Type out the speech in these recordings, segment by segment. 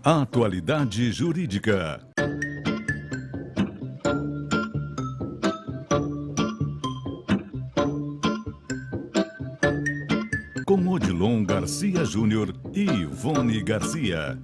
Atualidade Jurídica. Com Odilon Garcia Júnior e Ivone Garcia.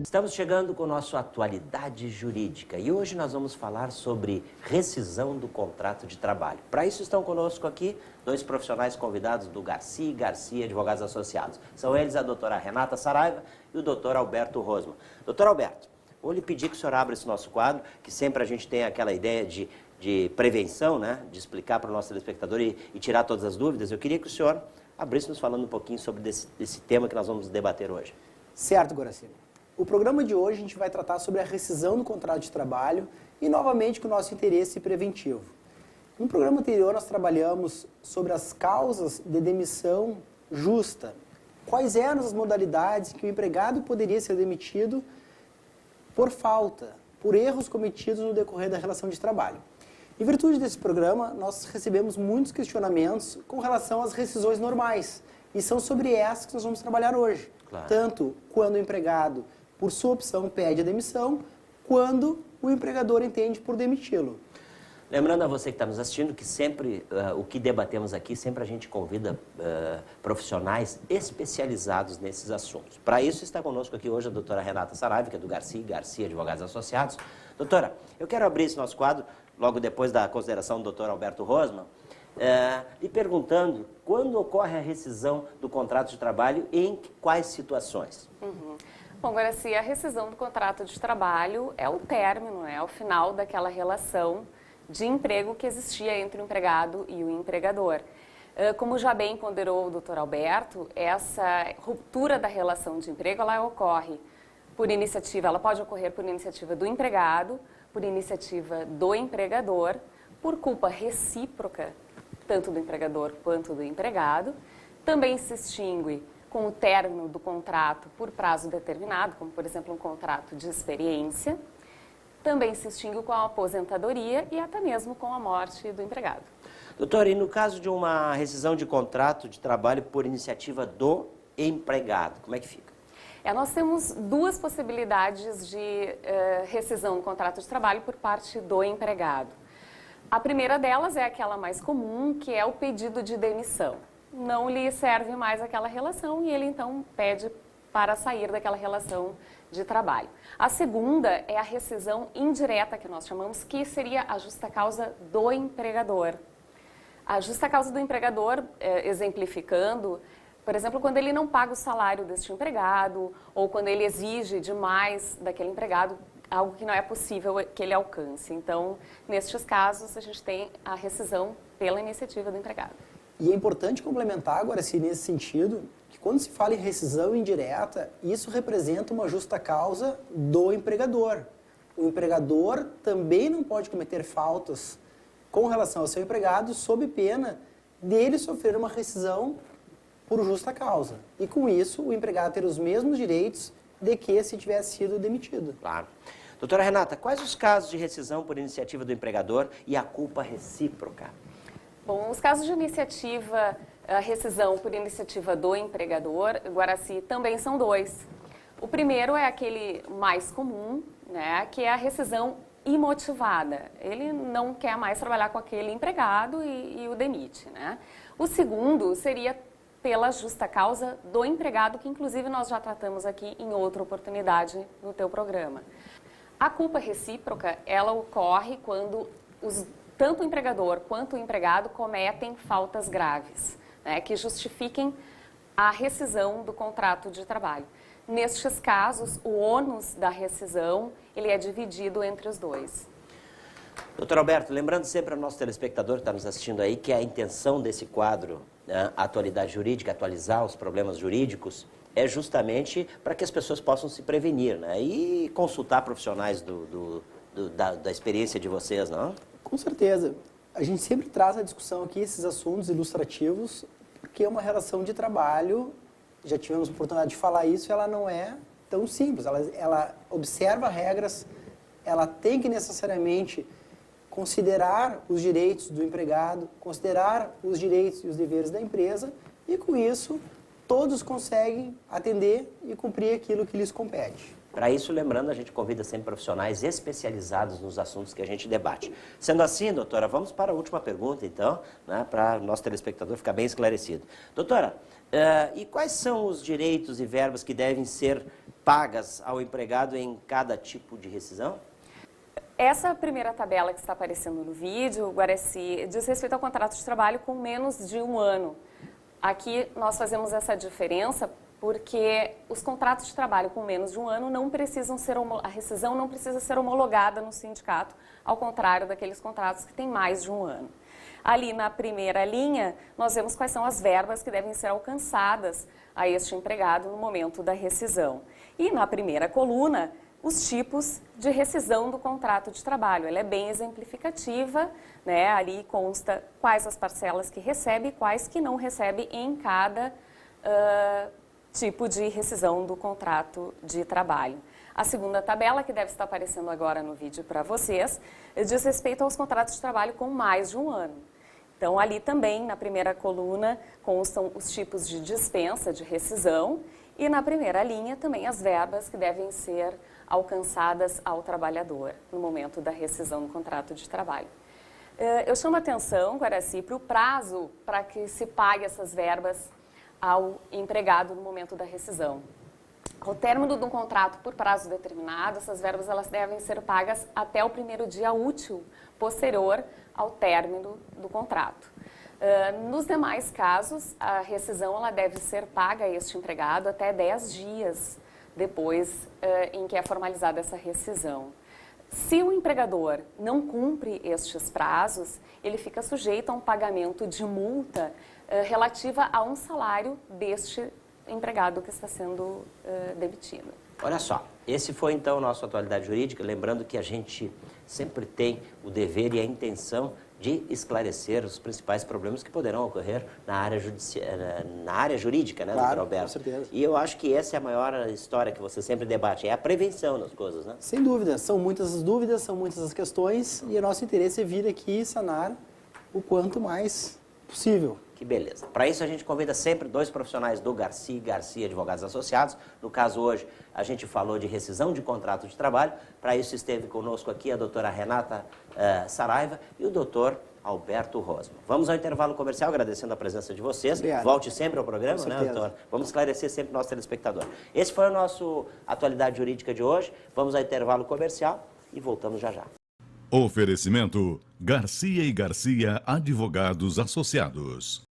Estamos chegando com o nosso Atualidade Jurídica e hoje nós vamos falar sobre rescisão do contrato de trabalho. Para isso estão conosco aqui dois profissionais convidados do Garcia e Garcia Advogados Associados. São eles a doutora Renata Saraiva e o doutor Alberto Rosman. Doutor Alberto, vou lhe pedir que o senhor abra esse nosso quadro, que sempre a gente tem aquela ideia de prevenção, né? De explicar para o nosso telespectador e tirar todas as dúvidas. Eu queria que o senhor abrisse nos falando um pouquinho sobre desse tema que nós vamos debater hoje. Certo, Goracino. O programa de hoje a gente vai tratar sobre a rescisão do contrato de trabalho e novamente com o nosso interesse preventivo. No programa anterior nós trabalhamos sobre as causas de demissão justa. Quais eram as modalidades que o empregado poderia ser demitido por falta, por erros cometidos no decorrer da relação de trabalho. Em virtude desse programa, nós recebemos muitos questionamentos com relação às rescisões normais. E são sobre essas que nós vamos trabalhar hoje. Claro. Tanto quando o empregado, por sua opção, pede a demissão, quando o empregador entende por demiti-lo. Lembrando a você que está nos assistindo que sempre o que debatemos aqui, sempre a gente convida profissionais especializados nesses assuntos. Para isso está conosco aqui hoje a doutora Renata Saraiva, que é do Garcia e Garcia Advogados Associados. Doutora, eu quero abrir esse nosso quadro, logo depois da consideração do doutor Alberto Rosman, lhe perguntando quando ocorre a rescisão do contrato de trabalho e em quais situações? Bom, Garcia, a rescisão do contrato de trabalho é o término, é o final daquela relação de emprego que existia entre o empregado e o empregador. Como já bem ponderou o doutor Alberto, essa ruptura da relação de emprego, ela ocorre por iniciativa, ela pode ocorrer por iniciativa do empregado, por iniciativa do empregador, por culpa recíproca, tanto do empregador quanto do empregado. Também se extingue com o término do contrato por prazo determinado, como por exemplo um contrato de experiência. Também se extingue com a aposentadoria e até mesmo com a morte do empregado. Doutor, e no caso de uma rescisão de contrato de trabalho por iniciativa do empregado, como é que fica? Nós temos duas possibilidades de rescisão do contrato de trabalho por parte do empregado. A primeira delas é aquela mais comum, que é o pedido de demissão. Não lhe serve mais aquela relação e ele então pede para sair daquela relação de trabalho. A segunda é a rescisão indireta, que nós chamamos, que seria a justa causa do empregador. A justa causa do empregador, exemplificando, por exemplo, quando ele não paga o salário deste empregado ou quando ele exige demais daquele empregado, algo que não é possível que ele alcance. Então, nestes casos, a gente tem a rescisão pela iniciativa do empregado. E é importante complementar agora, assim, nesse sentido, que quando se fala em rescisão indireta, isso representa uma justa causa do empregador. O empregador também não pode cometer faltas com relação ao seu empregado sob pena dele sofrer uma rescisão por justa causa. E com isso, o empregado ter os mesmos direitos de que se tivesse sido demitido. Claro. Doutora Renata, quais os casos de rescisão por iniciativa do empregador e a culpa recíproca? Bom, os casos de iniciativa, rescisão por iniciativa do empregador, Guaraci, também são dois. O primeiro é aquele mais comum, né, que é a rescisão imotivada. Ele não quer mais trabalhar com aquele empregado e o demite, né? O segundo seria pela justa causa do empregado, que inclusive nós já tratamos aqui em outra oportunidade no teu programa. A culpa recíproca, ela ocorre quando tanto o empregador quanto o empregado cometem faltas graves, né, que justifiquem a rescisão do contrato de trabalho. Nestes casos, o ônus da rescisão ele é dividido entre os dois. Doutor Alberto, lembrando sempre ao nosso telespectador que está nos assistindo aí que a intenção desse quadro, né, Atualidade Jurídica, atualizar os problemas jurídicos, é justamente para que as pessoas possam se prevenir, né, e consultar profissionais da experiência de vocês, não? Com certeza. A gente sempre traz à discussão aqui esses assuntos ilustrativos, porque é uma relação de trabalho, já tivemos a oportunidade de falar isso, ela não é tão simples. Ela observa regras, ela tem que necessariamente considerar os direitos do empregado, considerar os direitos e os deveres da empresa e, com isso, todos conseguem atender e cumprir aquilo que lhes compete. Para isso, lembrando, a gente convida sempre profissionais especializados nos assuntos que a gente debate. Sendo assim, doutora, vamos para a última pergunta, então, né, para o nosso telespectador ficar bem esclarecido. Doutora, e quais são os direitos e verbas que devem ser pagas ao empregado em cada tipo de rescisão? Essa primeira tabela que está aparecendo no vídeo, Guaraci, diz respeito ao contrato de trabalho com menos de 1 ano. Aqui nós fazemos essa diferença porque os contratos de trabalho com menos de 1 ano não precisam ser, a rescisão não precisa ser homologada no sindicato, ao contrário daqueles contratos que têm mais de 1 ano. Ali na primeira linha, nós vemos quais são as verbas que devem ser alcançadas a este empregado no momento da rescisão. E na primeira coluna, os tipos de rescisão do contrato de trabalho. Ela é bem exemplificativa, né? Ali consta quais as parcelas que recebe e quais que não recebe em cada tipo de rescisão do contrato de trabalho. A segunda tabela, que deve estar aparecendo agora no vídeo para vocês, diz respeito aos contratos de trabalho com mais de 1 ano. Então, ali também, na primeira coluna, constam os tipos de dispensa, de rescisão, e na primeira linha também as verbas que devem ser alcançadas ao trabalhador no momento da rescisão do contrato de trabalho. Eu chamo a atenção, Guaraci, para o prazo para que se pague essas verbas ao empregado no momento da rescisão. Ao término de um contrato por prazo determinado, essas verbas elas devem ser pagas até o primeiro dia útil posterior ao término do contrato. Nos demais casos, a rescisão ela deve ser paga a este empregado até 10 dias depois em que é formalizada essa rescisão. Se o empregador não cumpre estes prazos, ele fica sujeito a um pagamento de multa relativa a um salário deste empregado que está sendo demitido. Olha só, esse foi então o nosso Atualidade Jurídica, lembrando que a gente sempre tem o dever e a intenção de esclarecer os principais problemas que poderão ocorrer na área jurídica, né, claro, doutor Alberto? Com certeza. E eu acho que essa é a maior história que você sempre debate, é a prevenção das coisas, né? Sem dúvida, são muitas as dúvidas, são muitas as questões e o nosso interesse é vir aqui sanar o quanto mais possível. Que beleza. Para isso a gente convida sempre 2 profissionais do Garcia Advogados Associados. No caso hoje a gente falou de rescisão de contrato de trabalho. Para isso esteve conosco aqui a doutora Renata Saraiva e o doutor Alberto Rosman. Vamos ao intervalo comercial, agradecendo a presença de vocês. Obrigado. Volte sempre ao programa, né, doutor? Vamos esclarecer sempre o nosso telespectador. Esse foi o nosso Atualidade Jurídica de hoje. Vamos ao intervalo comercial e voltamos já já. Oferecimento Garcia e Garcia Advogados Associados.